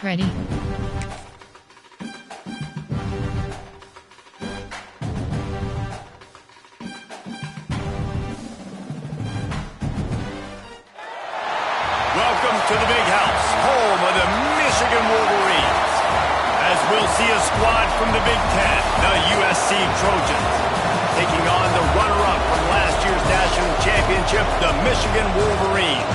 Ready. Welcome to the big house, home of the Michigan Wolverines. As we'll see a squad from the Big Ten, the USC Trojans, taking on the runner-up from last year's national championship, the Michigan Wolverines.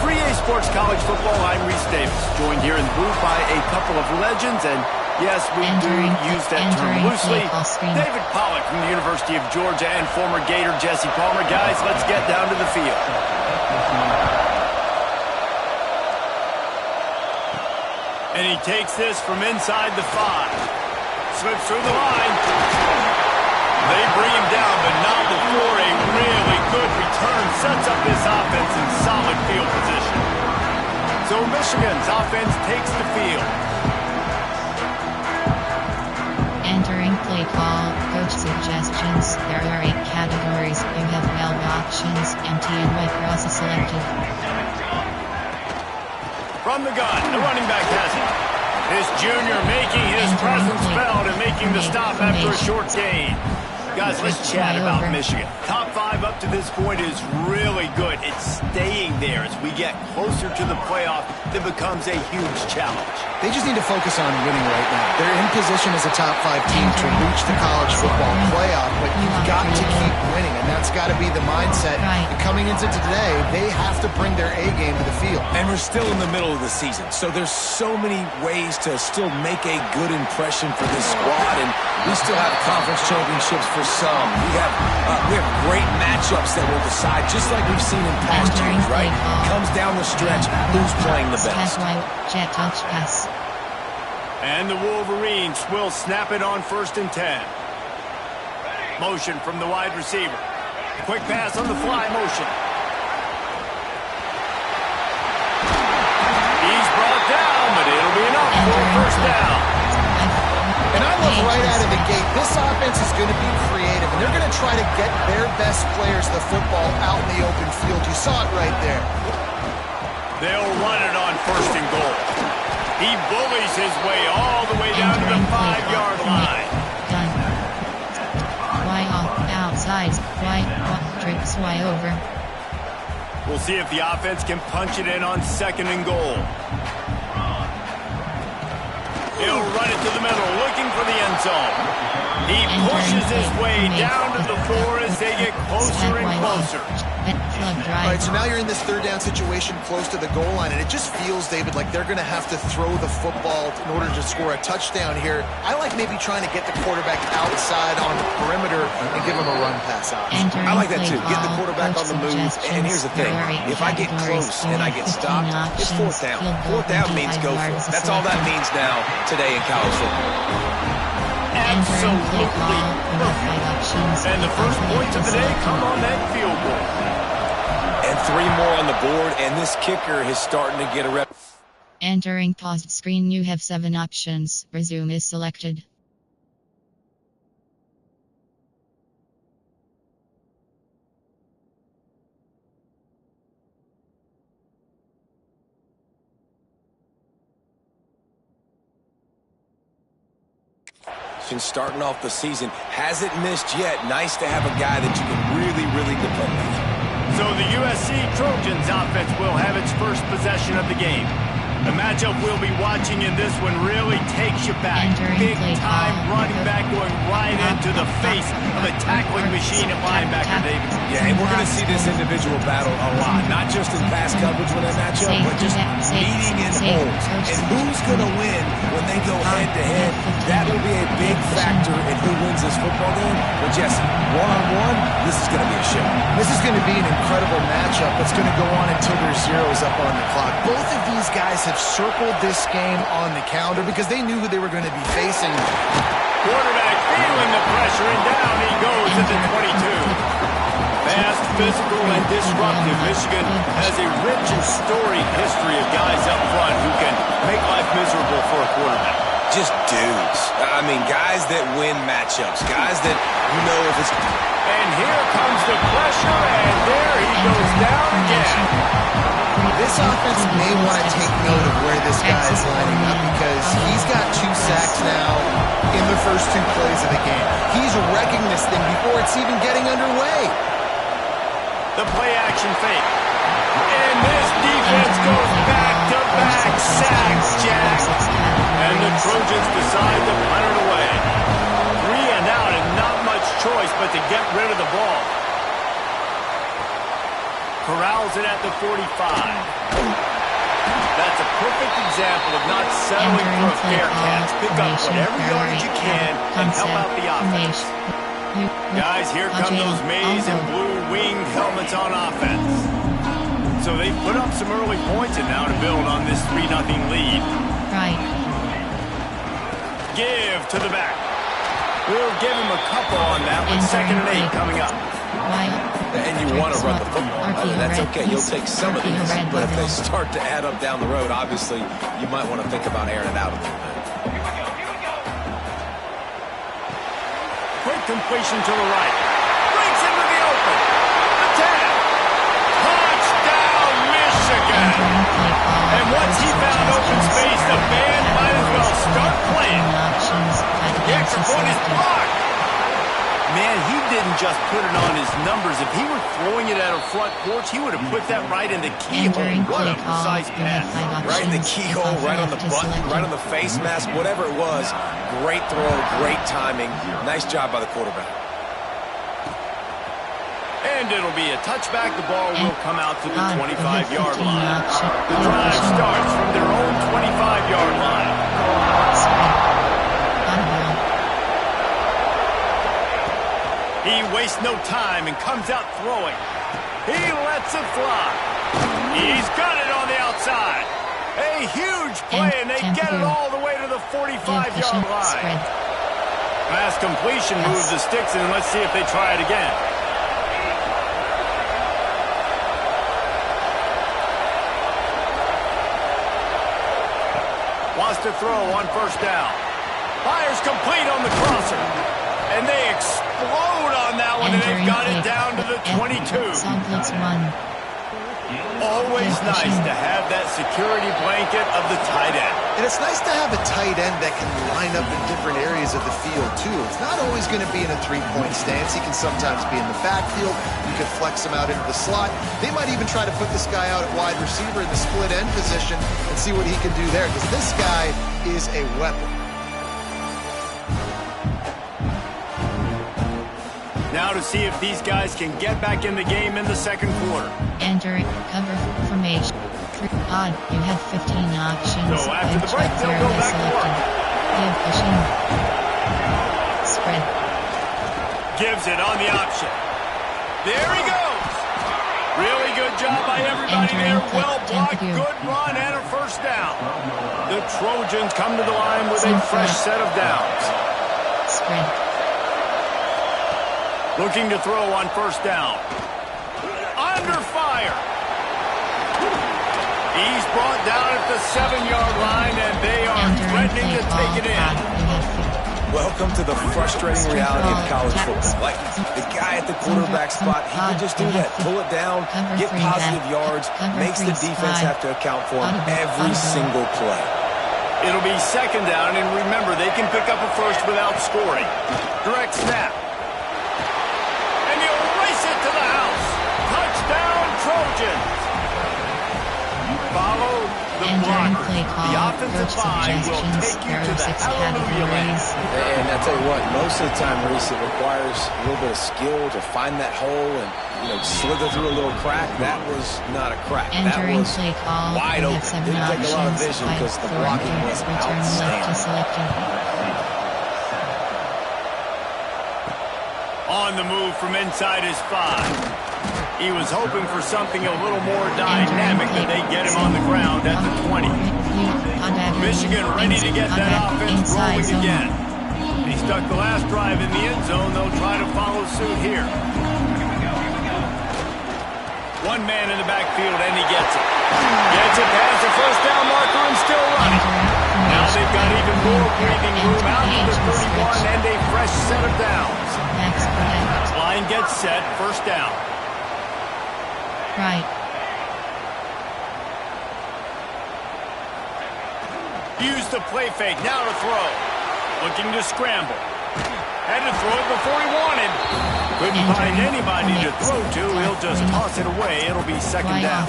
For EA Sports College Football, I'm Reese Davis, joined here in the booth by a couple of legends, and yes, we do use that term loosely. David Pollack from the University of Georgia and former Gator Jesse Palmer. Guys, let's get down to the field. And he takes this from inside the 5. Slips through the line. They bring him down, but not before a really good return sets up this offense in solid field position. So Michigan's offense takes the field. Entering play call, coach suggestions. There are 8 categories. You have 12 options, empty and wide process selected. From the gun, the running back has it. This junior making his presence felt and making the stop after a short gain. Guys, let's chat about Michigan. Top 5 up to this point is really good. It's staying there as we get closer to the playoff. That becomes a huge challenge. They just need to focus on winning right now. They're in position as a top 5 team to reach the college football playoff, but you've got to keep winning, and that's got to be the mindset. And coming into today, they have to bring their A game to the field. And we're still in the middle of the season, so there's so many ways to still make a good impression for this squad, and we still have conference championships for some. We have great matchups that will decide, just like we've seen in past years, right? Comes down the stretch, who's playing the best. Jet touch pass. And the Wolverines will snap it on 1st and 10. Motion from the wide receiver. Quick pass on the fly motion. He's brought down, but it'll be enough for a 1st down. And I love right out of the gate, this offense is going to be creative, and they're going to try to get their best players the football out in the open field. You saw it right there. They'll run it on 1st and goal. He bullies his way all the way down to the 5-yard line. Done. Y off, outside, Y, trips Y over. We'll see if the offense can punch it in on 2nd and goal. He'll run it to the middle, looking for the end zone. He pushes his way down to the 4 as they get closer and closer. All right, so now you're in this 3rd down situation close to the goal line, and it just feels, David, like they're going to have to throw the football in order to score a touchdown here. I like maybe trying to get the quarterback outside on the perimeter and give him a run pass out. I like that too. Get the quarterback on the move. And here's the thing. If I get close and I get stopped, it's 4th down. 4th down means go for it. That's all that means now today in college football. Absolutely perfect. And the first points of the day come on that field goal. And 3 more on the board, and this kicker is starting to get a rep. Entering paused screen, you have 7 options. Resume is selected. Starting off the season, hasn't missed yet. Nice to have a guy that you can really depend on. So the USC Trojans offense will have its first possession of the game. The matchup we'll be watching in this one really takes you back. Big-time running back going right into the face of a tackling machine at linebacker, David. Yeah, and we're going to see this individual battle a lot. Not just in pass coverage when they match up, but just meeting in holes. And who's going to win when they go head-to-head? That will be a big factor in who wins this football game. But Jesse, one-on-one, this is going to be a show. This is going to be an incredible matchup that's going to go on until there's zeros up on the clock. Both of these guys have circled this game on the calendar because they knew who they were going to be facing. Quarterback feeling the pressure, and down he goes at the 22. Fast, physical, and disruptive. Michigan has a rich and storied history of guys up front who can make life miserable for a quarterback. Just dudes. I mean, guys that win matchups. Guys that, you know, if it's... And here comes the pressure, and there he goes down again. This offense may want to take note of where this guy is lining first 2 plays of the game. He's wrecking this thing before it's even getting underway. The play action fake. And this defense goes back-to-back sacks, Jack. And the Trojans decide to punt it away. 3 and out and not much choice but to get rid of the ball. Corrals it at the 45. That's a perfect example of not settling for a fair catch. Pick up whatever yardage you can and help out the offense. Guys, here come those maize and blue winged helmets on offense. So they put up some early points and now to build on this 3-0 lead. Right. Give to the back. We'll give him a couple on that with 2nd and 8 coming up. And you want to run the football. That's okay. You'll take some of these, but if they start to add up down the road, obviously, you might want to think about airing it out a little bit. Quick completion to the right. Breaks into the open. The 10. Touchdown, Michigan. And once he found open space, the band might as well start playing. The extra point is blocked. Man, he didn't just put it on his numbers. If he were throwing it at a front porch, he would have put that right in the keyhole. What a precise pass. Right in the keyhole, right on the button, right on the face mask, whatever it was. Great throw, great timing. Nice job by the quarterback. And it'll be a touchback. The ball will come out to the 25-yard line. The drive starts from their own 25-yard line. He wastes no time and comes out throwing. He lets it fly. He's got it on the outside. A huge play, and they get it all the way to the 45-yard line. Pass completion moves the sticks, and let's see if they try it again. Wants to throw on 1st down. Fires complete on the crosser. And they explode on that one, and they've got it down to the 22. Always nice to have that security blanket of the tight end. And it's nice to have a tight end that can line up in different areas of the field, too. It's not always going to be in a 3-point stance. He can sometimes be in the backfield. You could flex him out into the slot. They might even try to put this guy out at wide receiver in the split end position and see what he can do there, because this guy is a weapon. Now to see if these guys can get back in the game in the 2nd quarter. Entering cover formation. Odd, you have 15 options. So after the break, they'll go back to work. Give pushing. Spread. Gives it on the option. There he goes. Really good job by everybody there. Well blocked, good run, and a 1st down. The Trojans come to the line with a fresh set of downs. Spread. Looking to throw on 1st down. Under fire. He's brought down at the 7-yard line, and they are threatening to take it in. Welcome to the frustrating reality of college football. Like, the guy at the quarterback spot, he can just do that. Pull it down, get positive yards, makes the defense have to account for him every single play. It'll be 2nd down, and remember, they can pick up a 1st without scoring. Direct snap. To the house. Touchdown, Trojans. Follow the blocker. The offensive line will take you to the hallelujah land. And I tell you what, most of the time, Reese, it requires a little bit of skill to find that hole and, slither through a little crack. That was not a crack. That was wide open. Didn't take a lot of vision because the blocking was outstanding. On the move from inside his 5. He was hoping for something a little more dynamic, but they get him on the ground at the 20. Michigan ready to get that offense rolling again. He stuck the last drive in the end zone. They'll try to follow suit here. One man in the backfield, and he gets it. Gets it past the 1st down marker and still running. Now they've got even more breathing room out to the 31 and a fresh set of downs. Line gets set, 1st down. Right. Use the play fake, now to throw. Looking to scramble. Had to throw it before he wanted. Couldn't find anybody to throw to. He'll just toss it away. It'll be second down.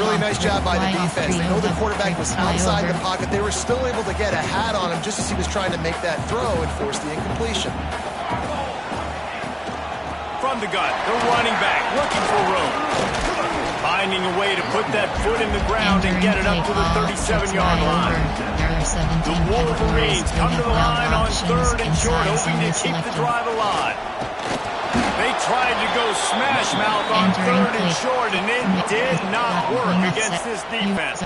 Really nice job by the defense. They know the quarterback was outside the pocket. They were still able to get a hat on him just as he was trying to make that throw and force the incompletion. From the gun, the running back looking for room. Finding a way to put that foot in the ground and get it up to the 37-yard line. The Wolverines come to the line on 3rd and short, hoping to keep the drive alive. They tried to go smash mouth on 3rd and short, and it did not work against this defense.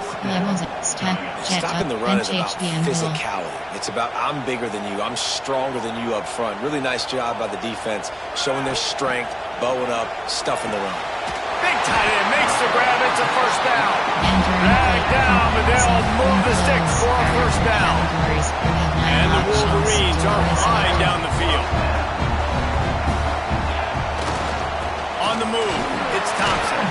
Stopping the run is about physicality. It's about I'm bigger than you, I'm stronger than you up front. Really nice job by the defense, showing their strength, bowing up, stuffing the run. Big tight end makes the grab. It's a first down. Drag down, but they'll move the sticks for a first down. And the Wolverines are flying down the field. On the move, it's Thompson.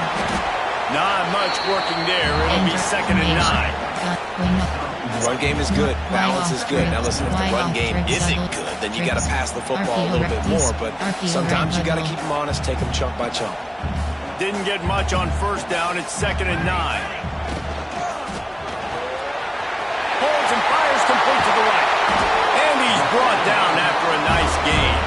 Not much working there. It'll be 2nd and 9. The run game is good. Balance is good. Now listen, if the run game isn't good, then you got to pass the football a little bit more. But sometimes you got to keep them honest, take them chunk by chunk. Didn't get much on first down. It's 2nd and 9. Holds and fires complete to the right. And he's brought down after a nice gain.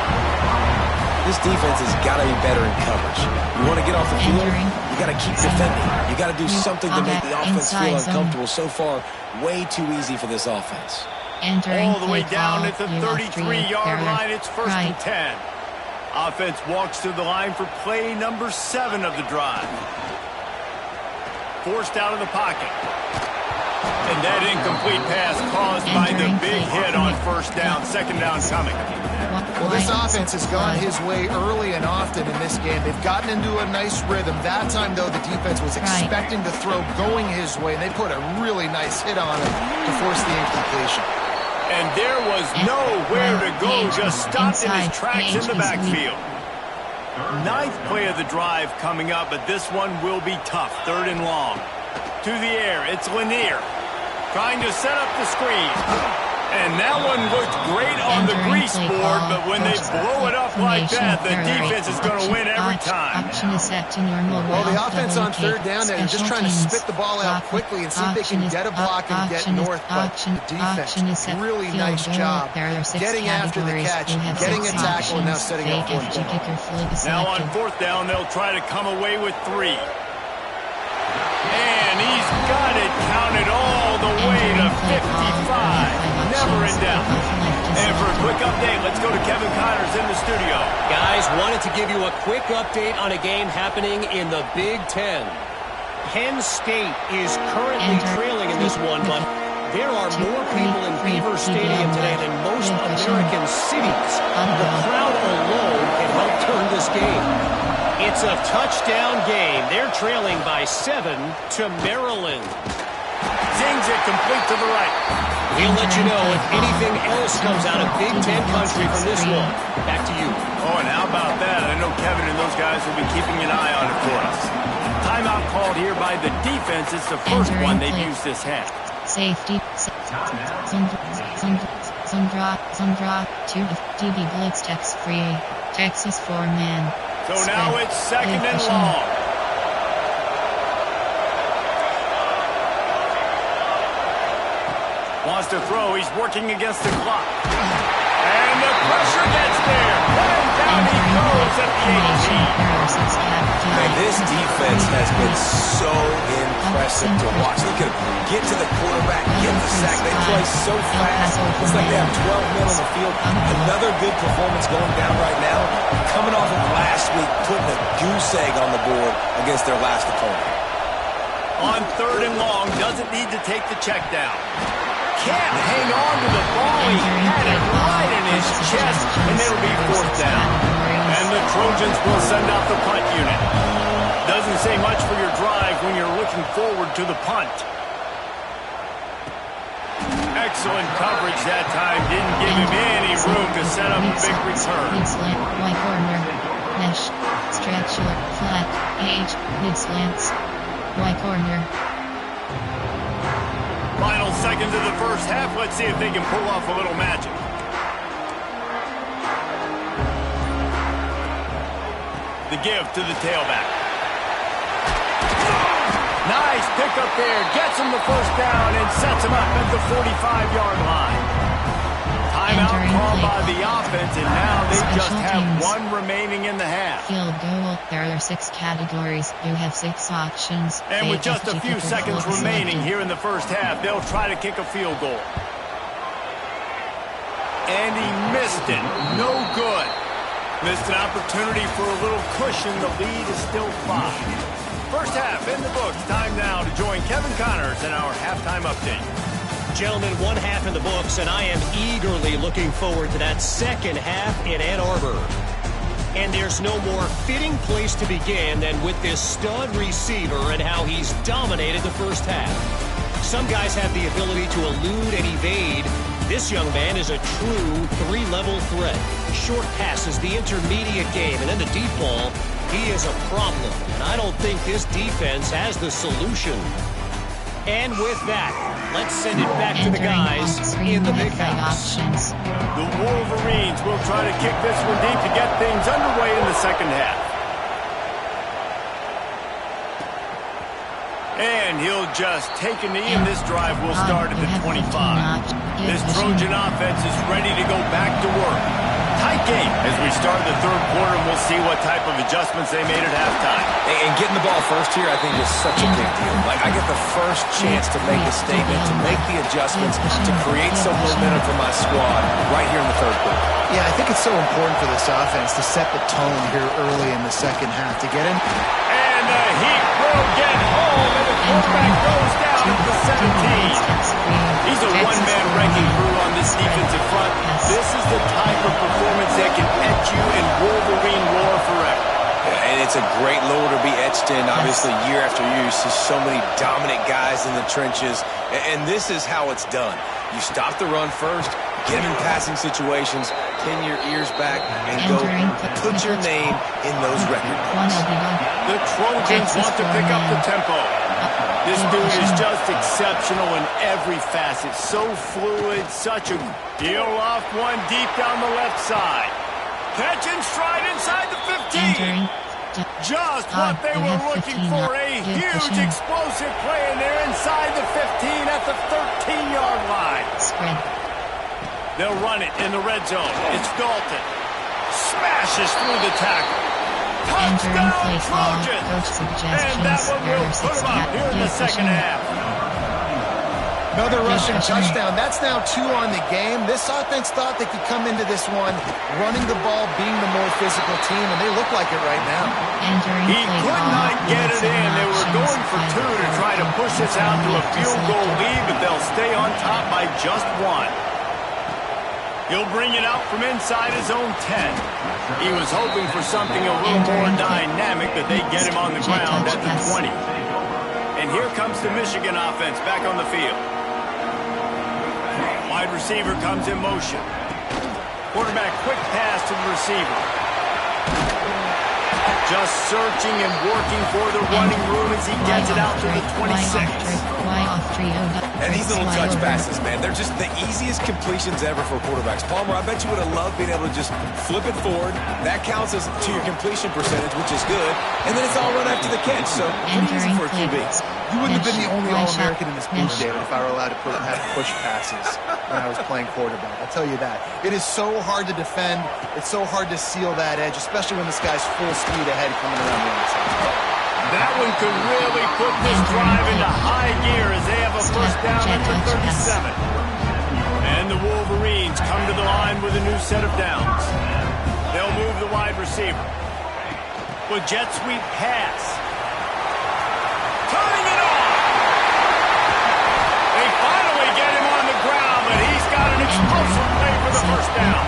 This defense has got to be better in coverage. You want to get off the field, you got to keep defending. You got to do something to make the offense feel uncomfortable. So far, way too easy for this offense. All the way down at the 33-yard line. It's 1st and 10. Offense walks to the line for play number 7 of the drive. Forced out of the pocket. And that incomplete pass caused by the big hit on first down. 2nd down coming. Well, this offense has gone his way early and often in this game. They've gotten into a nice rhythm. That time, though, the defense was expecting the throw going his way, and they put a really nice hit on him to force the incompletion. And there was nowhere to go, just stopped in his tracks in the backfield. 9th play of the drive coming up, but this one will be tough. 3rd and long. To the air, it's Lanier. Trying to set up the screen. And that one looked great on the grease board, but when they blow it up like that, the defense is going to win every time. Well, the offense on 3rd down, they're just trying to spit the ball out quickly and see if they can get a block and get north, but the defense, really nice job getting after the catch, getting a tackle, and now setting up 4th down. Now on 4th down, they'll try to come away with 3. And he's got it counted all the way to 55. Never in doubt. And for a quick update, let's go to Kevin Connors in the studio. Guys, wanted to give you a quick update on a game happening in the Big Ten. Penn State is currently trailing in this one, but there are more people in Beaver Stadium today than most American cities. The crowd alone can help turn this game. It's a touchdown game. They're trailing by 7 to Maryland. Zings it complete to the right. We'll let you know if anything else comes out of Big Ten country from this one. Back to you. Oh, and how about that? I know Kevin and those guys will be keeping an eye on it for us. Timeout called here by the defense. It's the first one they've used this half. Safety. Some drop. DB blitz text free. Texas 4-man. So now it's 2nd and long. Wants to throw. He's working against the clock. And the pressure gets there. And down he goes at the 18. Man, this defense has been so impressive to watch. Look at them. Get to the quarterback, get the sack. They play so fast. It's like they have 12 men on the field. Another good performance going down right now. Coming off of last week, putting a goose egg on the board against their last opponent. On 3rd and long, doesn't need to take the check down. Can't hang on to the ball. He had it right in his chest, and it'll be 4th down. And the Trojans will send out the punt unit. Doesn't say much for your drive when you're looking forward to the punt. Excellent coverage that time. Didn't give him any room to set up a big return. White corner. Mesh. Stretch. Flat. Age. Mid slants. White corner. Final seconds of the first half. Let's see if they can pull off a little magic. The give to the tailback. Nice pickup there. Gets him the first down and sets him up at the 45-yard line. Timeout called by the offense, and now they just have one remaining in the half. Field goal. There are 6 categories. You have 6 options. And with just a few seconds remaining here in the first half, they'll try to kick a field goal. And he missed it. No good. Missed an opportunity for a little cushion. The lead is still 5. First half in the books. Time now to join Kevin Connors in our halftime update. Gentlemen, one half in the books, and I am eagerly looking forward to that second half in Ann Arbor. And there's no more fitting place to begin than with this stud receiver and how he's dominated the first half. Some guys have the ability to elude and evade. This young man is a true 3-level threat. Short passes, the intermediate game, and then the deep ball. He is a problem, and I don't think this defense has the solution. And with that, let's send it back to the guys in the big house. The Wolverines will try to kick this one deep to get things underway in the second half. And he'll just take a knee, and this drive will start at the 25. This Trojan offense is ready to go back to work. Tight game as we start the third quarter, and we'll see what type of adjustments they made at halftime. And getting the ball first here, I think, is such a big deal. Like, I get the first chance to make a statement, to make the adjustments, to create some momentum for my squad right here in the third quarter. Yeah, I think it's so important for this offense to set the tone here early in the second half to get in. And the heat will get home, and the quarterback goes down at the 17. He's a one-man wrecking crew on this defensive front. This is the type of performance that can etch you in Wolverine lore forever. Yeah, and it's a great lore to be etched in. Obviously, year after year, you see so many dominant guys in the trenches, and this is how it's done. You stop the run first, get them in passing situations, pin your ears back, and go put your name in those record books. The Trojans want to pick up the tempo. This dude is just exceptional in every facet. So fluid, such a deal off one deep down the left side. Catch and stride inside the 15. Just what they were looking for. A huge explosive play, and they're inside the 15 at the 13-yard line. They'll run it in the red zone. It's Dalton. Smashes through the tackle. Touchdown, Trojans! And that one will put them up here in the second half. Another rushing touchdown. That's now 2 on the game. This offense thought they could come into this one running the ball, being the more physical team, and they look like it right now. He could not get it in. They were going for 2 to try to push this out to a field goal lead, but they'll stay on top by just 1. He'll bring it out from inside his own 10. He was hoping for something a little more dynamic, but they get him on the ground at the 20. And here comes the Michigan offense back on the field. Wide receiver comes in motion. Quarterback quick pass to the receiver. Just searching and working for the running room as he gets it out to the 26. And these little touch passes, man, they're just the easiest completions ever for quarterbacks. Palmer, I bet you would have loved being able to just flip it forward. That counts as to your completion percentage, which is good. And then it's all run after the catch, so pretty easy for a QB. You wouldn't have been the only All-American in this booth, David, if I were allowed to have push passes when I was playing quarterback. I'll tell you that. It is so hard to defend. It's so hard to seal that edge, especially when this guy's full speed ahead coming around the outside. That one could really put this drive into high gear as they have a first down at the 37. And the Wolverines come to the line with a new set of downs. They'll move the wide receiver. With jet sweep pass. Turning it on! They finally get him on the ground, but he's got an explosive play for the first down.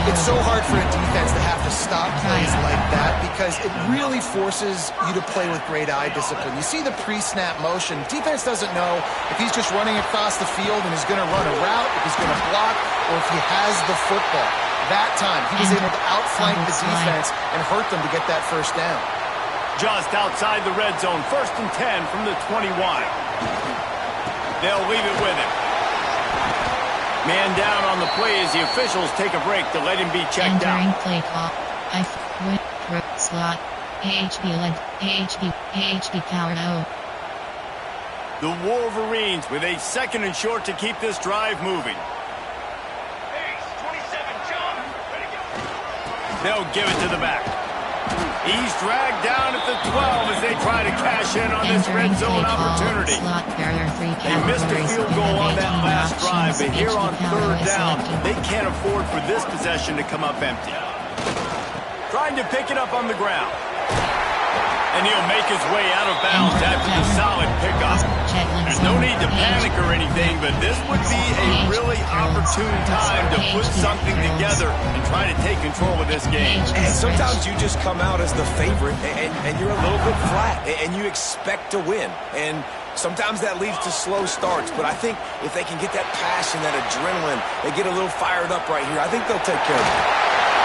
It's so hard for a defense to have to stop plays like that because it really forces you to play with great eye discipline. You see the pre-snap motion. Defense doesn't know if he's just running across the field and is going to run a route, if he's going to block, or if he has the football. That time, he was able to outflank the defense and hurt them to get that first down. Just outside the red zone, 1st and 10 from the 21. They'll leave it with him. Man down on the play as the officials take a break to let him be checked out. Play call. Slot. AHP led. AHP powered O. The Wolverines with a second and short to keep this drive moving. They'll give it to the back. He's dragged down at the 12 as they try to cash in on this red zone opportunity. They missed a field goal on that last drive, but here on third down, they can't afford for this possession to come up empty. Trying to pick it up on the ground. And he'll make his way out of bounds after the solid pickup. There's no need to panic or anything, but this would be a really opportune time to put something together and try to take control of this game. And sometimes you just come out as the favorite, and you're a little bit flat, and you expect to win. And sometimes that leads to slow starts, but I think if they can get that passion, that adrenaline, they get a little fired up right here, I think they'll take care of it.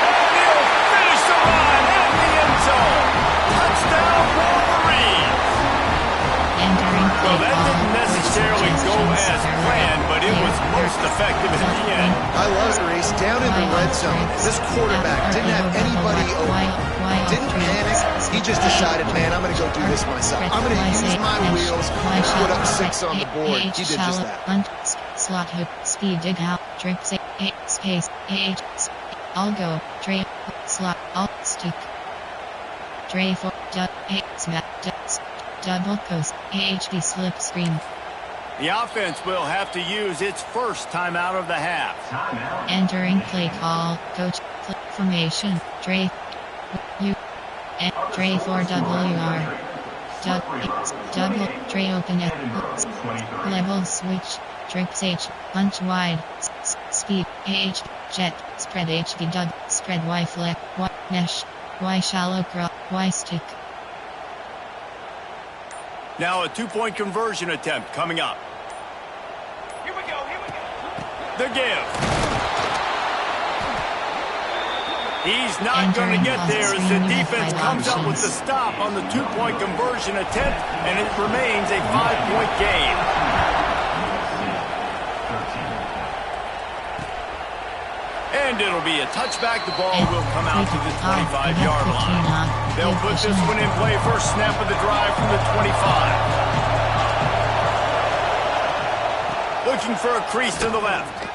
And he'll finish the run at the end zone. Touchdown, Wolverine! Well, that didn't necessarily go as planned, but it was most effective in the end. I love it, Reese. Down in the red zone, this quarterback didn't have anybody open. Didn't panic. He just decided, man, I'm going to go do this myself. I'm going to use my wheels and put up 6 on the board. He did just that. Slot hook, speed dig out, trip space, I'll go, tray, slot, alt stick. Tray for double coast, AHD slip screen. The offense will have to use its first timeout of the half. Entering play call, coach, formation, tray, U, and tray for WR. Double, tray open at level switch, trips H, punch wide, speed, H, jet, spread HD dub, spread Y flex, Y mesh, Y shallow crop, Y stick. Now a 2-point conversion attempt coming up. Here we go. The give. He's not going to get there as the defense comes up with the stop on the 2-point conversion attempt, and it remains a 5-point game. And it'll be a touchback. The ball will come out to the 25-yard line. They'll put this one in play. First snap of the drive from the 25. Looking for a crease to the left.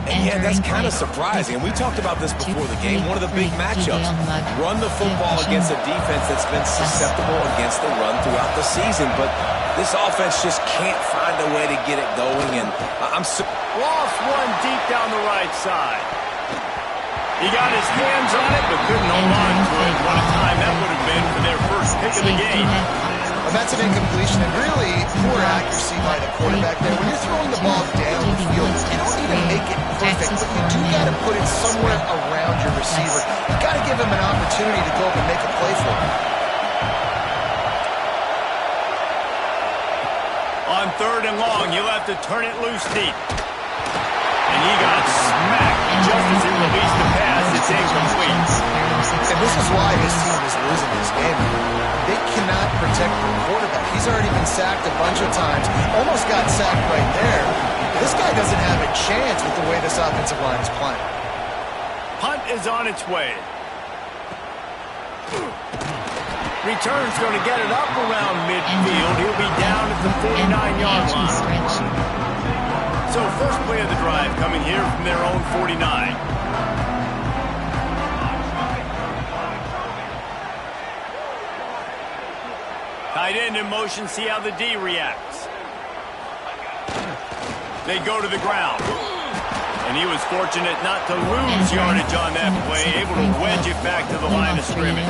And yeah, that's kind of surprising. And we talked about this before the game. One of the big matchups. Run the football against a defense that's been susceptible against the run throughout the season. But this offense just can't find a way to get it going. And Lost one deep down the right side. He got his hands on it, but couldn't hold on to it. What a time that would have been for their first pick of the game. Well, that's an incompletion, and really poor accuracy by the quarterback there. When you're throwing the ball down the field, you don't need to make it perfect, but you do got to put it somewhere around your receiver. You got to give him an opportunity to go up and make a play for him. On 3rd and long, you'll have to turn it loose deep. And he got smacked just as he released the pass. It's incomplete. And this is why this team is losing this game. They cannot protect the quarterback. He's already been sacked a bunch of times. Almost got sacked right there. This guy doesn't have a chance with the way this offensive line is playing. Punt is on its way. Return's going to get it up around midfield. He'll be down at the 49-yard line. So first play of the drive coming here from their own 49. Tight end in motion, see how the D reacts. They go to the ground. And he was fortunate not to lose yardage on that play, able to wedge it back to the line of scrimmage.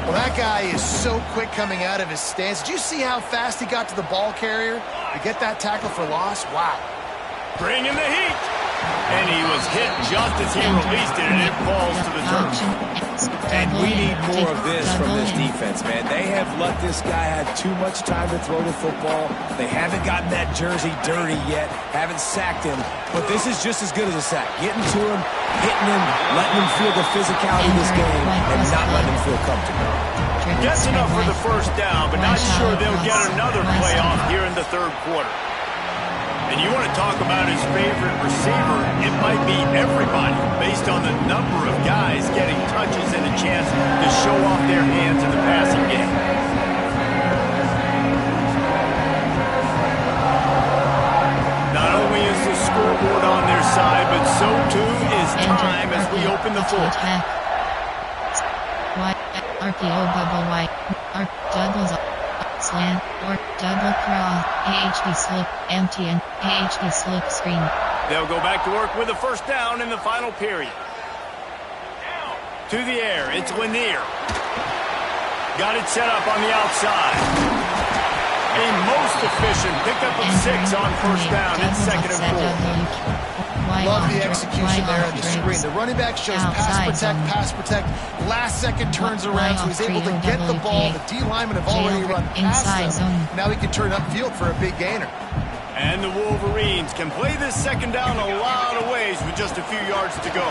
Well, that guy is so quick coming out of his stance. Did you see how fast he got to the ball carrier to get that tackle for loss? Wow. Bring in the heat. And he was hit just as he released it, and it falls to the turf. And we need more of this from this defense, man. They have let this guy have too much time to throw the football. They haven't gotten that jersey dirty yet, haven't sacked him. But this is just as good as a sack. Getting to him, hitting him, letting him feel the physicality of this game, and not letting him feel comfortable. Gets enough for the first down, but not sure they'll get another play off here in the third quarter. And you want to talk about his favorite receiver, it might be everybody, based on the number of guys getting touches and a chance to show off their hands in the passing game. Not only is the scoreboard on their side, but so too is time as we open the fourth. RPO bubble white, doubles slant, or double crawl, AHD slip, empty and AHD slip screen. They'll go back to work with a first down in the final period. To the air, it's Lanier. Got it set up on the outside. A most efficient pickup of 6 on first down. It's 2nd and 4. Love the execution there on the screen. The running back shows pass protect. Last second turns around, so he's able to get the ball. The D linemen have already run past him. Now he can turn upfield for a big gainer. And the Wolverines can play this second down a lot of ways with just a few yards to go.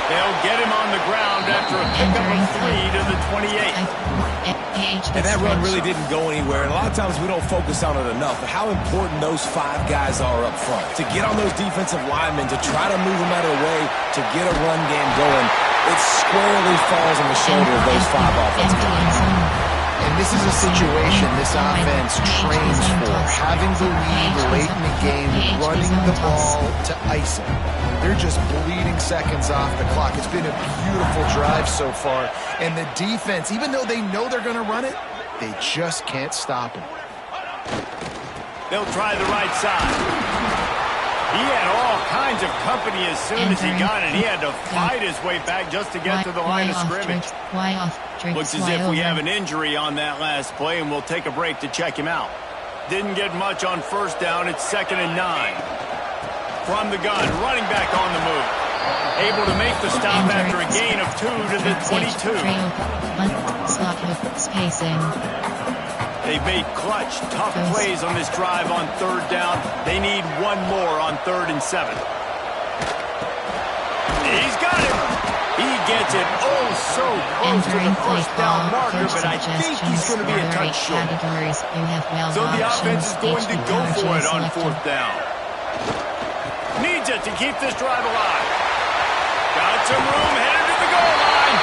They'll get him on the ground after a pickup of 3 to the 28. And that run really didn't go anywhere. And a lot of times we don't focus on it enough, but how important those 5 guys are up front. To get on those defensive linemen, to try to move them out of the way, to get a run game going, it squarely falls on the shoulder of those 5 offensive linemen. And this is a situation this offense trains for. Having the lead late in the game, running the ball to ice it. They're just bleeding seconds off the clock. It's been a beautiful drive so far. And the defense, even though they know they're going to run it, they just can't stop it. They'll try the right side. He had all kinds of company as soon as he got it. He had to fight his way back just to get to the line of scrimmage. Looks as if we have an injury on that last play, and we'll take a break to check him out. Didn't get much on first down. It's 2nd and 9. From the gun, running back on the move. Able to make the stop after a gain of 2 to the 22. Spacing. They've made clutch, tough plays on this drive on 3rd down. They need 1 more on 3rd and 7. He's got it. He gets it so close to the first down marker, but I think he's going to be a touch short. So the offense is going to go for it on 4th down. Needs it to keep this drive alive. Got some room, headed to the goal line.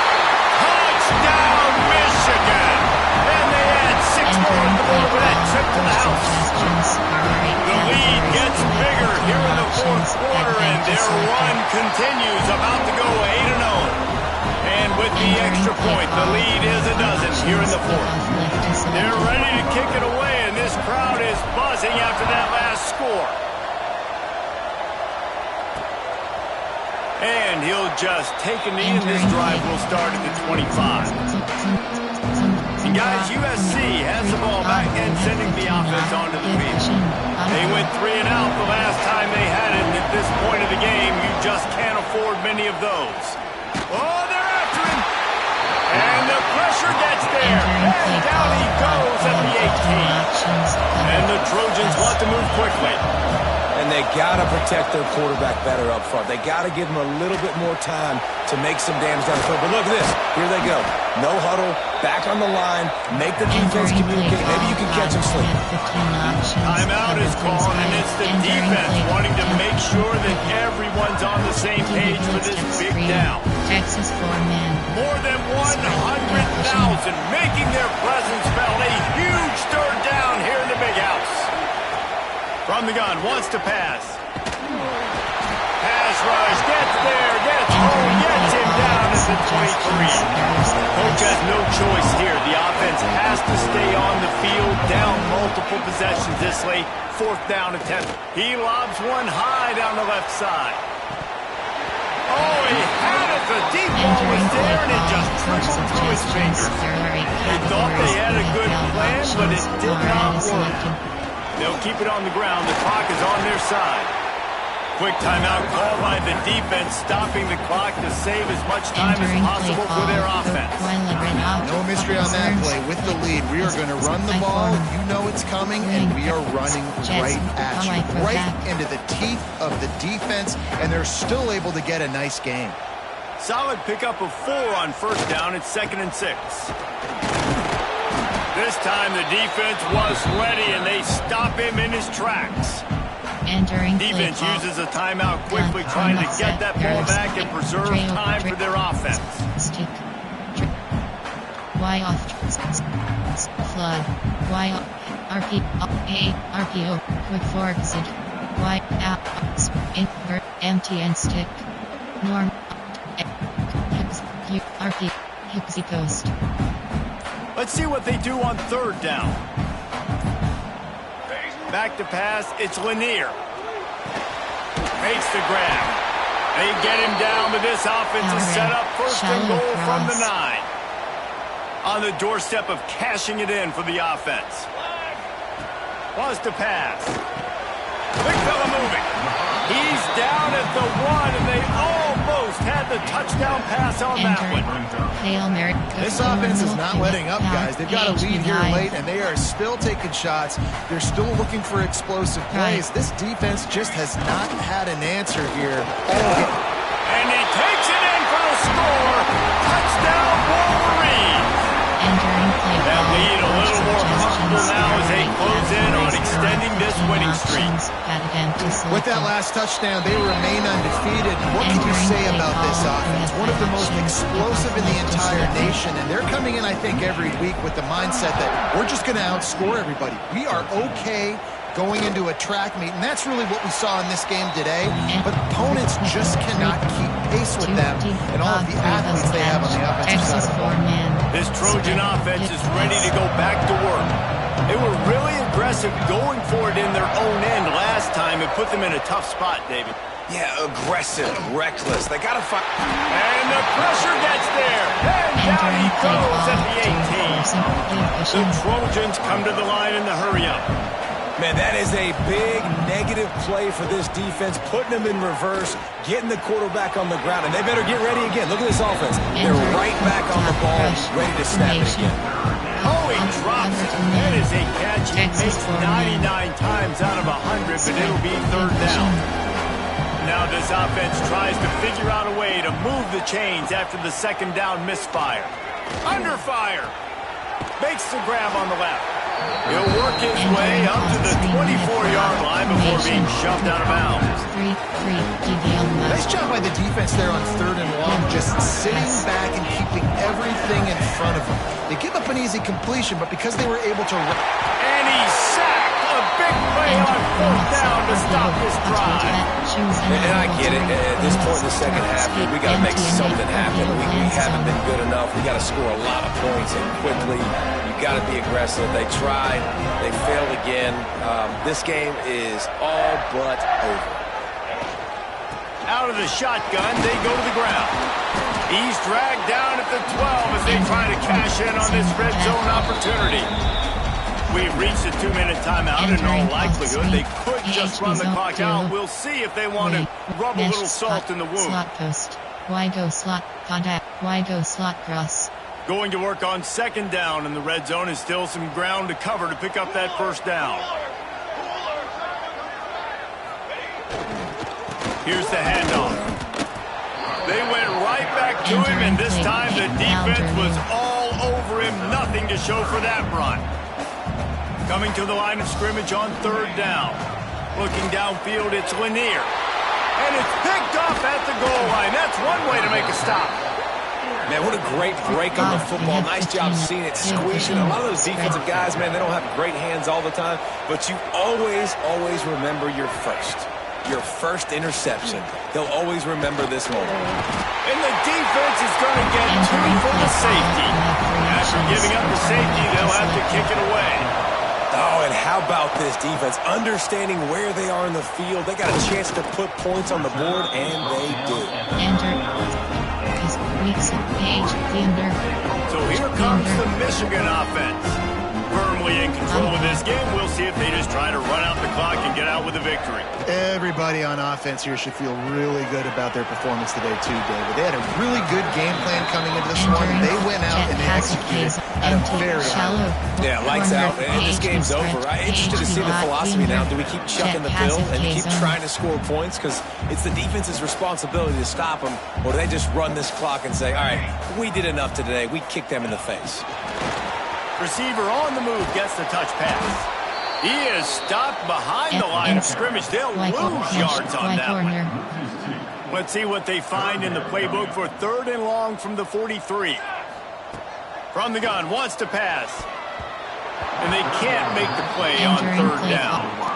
Touchdown, Michigan. And they add 6 more on the board with that trip to the house. The lead gets bigger here in the 4th quarter, and their run continues, about to go 8-0. And with the extra point, the lead is a dozen here in the 4th. They're ready to kick it away, and this crowd is buzzing after that last score. And he'll just take a knee, and this drive will start at the 25. And guys, USC has the ball back and sending the offense onto the field. They went 3 and out the last time they had it, and at this point of the game, you just can't afford many of those. Oh, they're after him! And the pressure gets there, and down he goes at the 18. And the Trojans want to move quickly. And they got to protect their quarterback better up front. They got to give him a little bit more time to make some damage down the field. But look at this. Here they go. No huddle, back on the line, make the defense communicate. Maybe you can catch him sleeping. Timeout is called, and it's the defense wanting to make sure that everyone's on the same page for this big down. Texas 4-man. More than 100,000 making their presence felt. A huge 3rd down here in the big house. From the gun, wants to pass. Pass rush, gets there, gets him down at the 23. Coach has no choice here. The offense has to stay on the field, down multiple possessions this late. 4th down attempt. He lobs one high down the left side. Oh, he had it. The deep ball was there, and it just trickled through his fingers. They thought they had a good plan, but it did not work. They'll keep it on the ground. The clock is on their side. Quick timeout called by the defense, stopping the clock to save as much time as possible for their offense. No mystery on that play. With the lead, we are going to run the ball. You know it's coming, and we are running right at you. Right into the teeth of the defense, and they're still able to get a nice game. Solid pickup of 4 on first down. It's 2nd and 6. This time the defense was ready, and they stop him in his tracks. Entering Defense play uses a timeout quickly, trying to get that ball back and preserve time for their offense. Stick. Y off. Flood. Y off. RPO. Quick forward exit. Y out. Invert. Empty and stick. Norm. RP. Hipsy coast. Let's see what they do on third down. Back to pass, it's Lanier. Makes the grab. They get him down, but this offense is set up first and goal from the 9. On the doorstep of cashing it in for the offense. Wants to pass. Big fella moving. He's down at the 1, and they almost had the touchdown pass on that one. Hail Mary. This offense is not letting up, guys. They've got a lead here late, and they are still taking shots. They're still looking for explosive plays. This defense just has not had an answer here all game. And he takes it in for the score. Touchdown, Wolverine. That lead a little more comfortable now as they close in on extending this winning streak. With that last touchdown, they remain undefeated. What can you say about this offense? One of the most explosive in the entire nation, and they're coming in, I think, every week with the mindset that we're just going to outscore everybody. We are okay going into a track meet, and that's really what we saw in this game today. But opponents just cannot keep pace with them and all of the athletes they have on the offensive side of the ball. This Trojan offense is ready to go back to work. They were really aggressive going for it in their own end last time and put them in a tough spot, David. Yeah, aggressive, reckless. They got to fight. And the pressure gets there. And down he goes at the 18. The Trojans come to the line in the hurry-up. Man, that is a big negative play for this defense, putting them in reverse, getting the quarterback on the ground, and they better get ready again. Look at this offense. They're right back on the ball, ready to snap it again. Oh, he drops it. That is a catch he makes 99 times out of 100, but it'll be third down. Now this offense tries to figure out a way to move the chains after the second down misfire. Under fire. Makes the grab on the left. He'll work his way up to the 24-yard line before being shoved out of bounds. Nice job by the defense there on third and long, just sitting back and keeping everything in front of them. They give up an easy completion, but because they were able to... And he's sacked. A big play on fourth down to stop this drive. And I get it. At this point in the second half, we got to make something happen. We haven't been good enough. We got to score a lot of points and quickly. You got to be aggressive. They tried. They failed again. This game is all but over. Out of the shotgun, they go to the ground. He's dragged down at the 12 as they try to cash in on this red zone opportunity. We've reached a 2-minute timeout, and in all likelihood, they could just run the clock out. We'll see if they want to rub a little salt in the wound. Slot post. Why go slot contact? Why go slot cross? Going to work on second down, and the red zone is still some ground to cover to pick up that first down. Here's the handoff. They went right back to him, and this time the defense was all over him. Nothing to show for that run. Coming to the line of scrimmage on third down. Looking downfield, it's Lanier. And it's picked off at the goal line. That's one way to make a stop. Man, what a great break on the football. Nice job seeing it squeezing. A lot of those defensive guys, man, they don't have great hands all the time. But you always remember your first interception. They'll always remember this moment. And the defense is going to get two for the safety. After giving up the safety, they'll have to kick it away. Oh, and how about this defense? Understanding where they are in the field. They got a chance to put points on the board, and they do. So here comes the Michigan offense. Firmly in control of this game. We'll see if they just try to run out the clock and get out with a victory. Everybody on offense here should feel really good about their performance today too, David. They had a really good game plan coming into this one. They went out and they executed at a very high level. Yeah, lights out, and this game's over. I'm interested to see the philosophy now. Do we keep chucking the pill and keep trying to score points? Because it's the defense's responsibility to stop them. Or do they just run this clock and say, all right, we did enough today. We kicked them in the face. Receiver on the move gets the touch pass. He is stopped behind the line of scrimmage. They'll lose yards on that one. Let's see what they find in the playbook for 3rd and long from the 43. From the gun, wants to pass. And they can't make the play on 3rd down.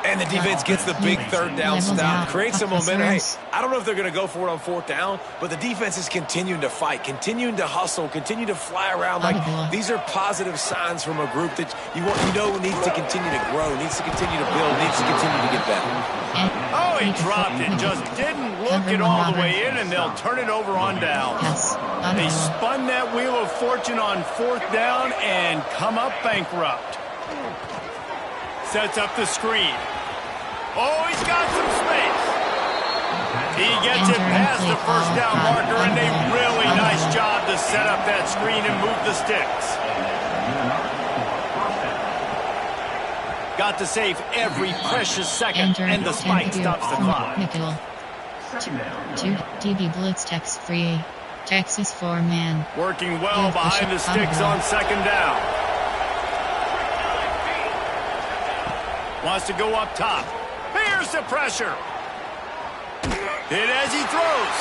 And the defense gets the big 3rd down stop. Creates some momentum. Hey, I don't know if they're going to go for it on 4th down, but the defense is continuing to fight, continuing to hustle, continue to fly around. Like, these are positive signs from a group that you know needs to continue to grow, needs to continue to build, needs to continue to get better. Oh, he dropped it. Just didn't look it all the way in, and they'll turn it over on down. They spun that wheel of fortune on 4th down and come up bankrupt. Sets up the screen. Oh, he's got some space. He gets it past the 1st down marker, and a really nice job to set up that screen and move the sticks. Got to save every precious second, and the spike stops the clock. 2 DB blitz text free. Texas 4-man. Working well behind the sticks on 2nd down. Wants to go up top. Here's the pressure. Hit as he throws.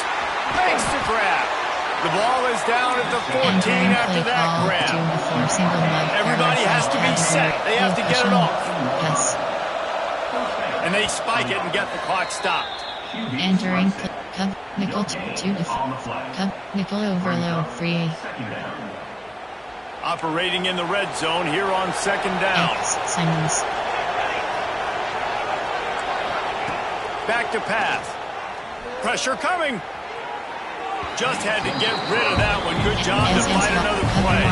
Makes the grab. The ball is down at the 14 after that grab. Everybody has to be set. They have to get it off. And they spike it and get the clock stopped. Entering Cub nickel 2 Cub nickel overload free. Operating in the red zone here on 2nd down. Simmons. Back to pass. Pressure coming. Just had to get rid of that one. Good job to find another play.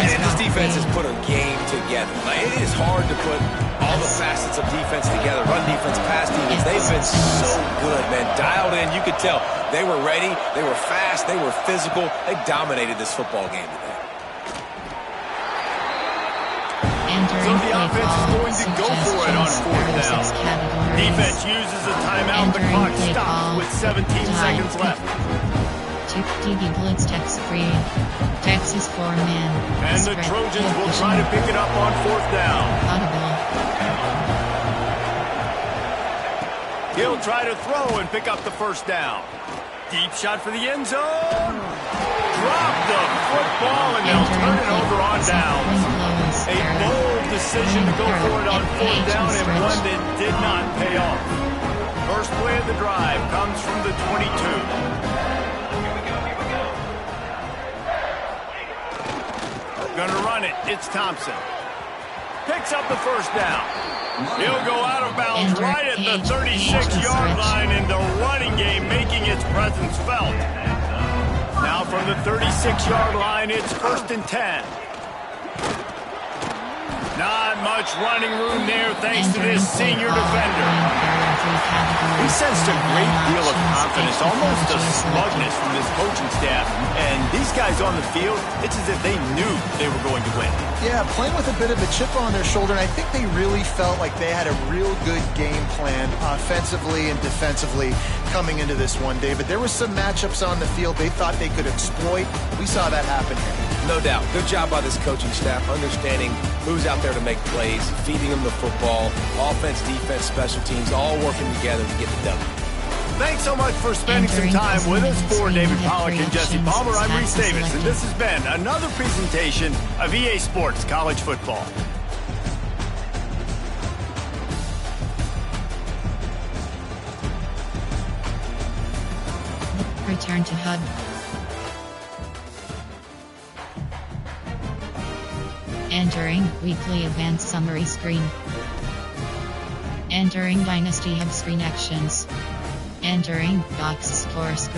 And this defense has put a game together. Like, it is hard to put all the facets of defense together. Run defense, pass defense. They've been so good, man. Dialed in. You could tell they were ready. They were fast. They were physical. They dominated this football game today. So the offense is going to go for it on 4th down. Defense uses a timeout. The clock stops with 17 seconds left. 2 DB blitz text free. Texas 4-man. And the Trojans will try to pick it up on 4th down. He'll try to throw and pick up the 1st down. Deep shot for the end zone. Drop the football, and they'll turn it over on downs. A bold decision to go for it on 4th down, and one that did not pay off. First play of the drive comes from the 22. Gonna run it. It's Thompson. Picks up the 1st down. He'll go out of bounds right at the 36-yard line, and the running game making its presence felt. Now from the 36-yard line, it's 1st and 10. Not much running room there thanks to this senior defender. He sensed a great deal of confidence, almost a smugness from this coaching staff. And these guys on the field, it's as if they knew they were going to win. Yeah, playing with a bit of a chip on their shoulder, and I think they really felt like they had a real good game plan offensively and defensively coming into this one, David. There were some matchups on the field they thought they could exploit. We saw that happen here. No doubt. Good job by this coaching staff, understanding who's out there to make plays, feeding them the football, offense, defense, special teams, all working together to get the W. Thanks so much for spending some time with us. For David Pollack and Jesse Palmer, I'm Reese Davis, and this has been another presentation of EA Sports College Football. Return to HUD. Entering weekly advanced summary screen. Entering Dynasty Hub screen actions. Entering box score screen.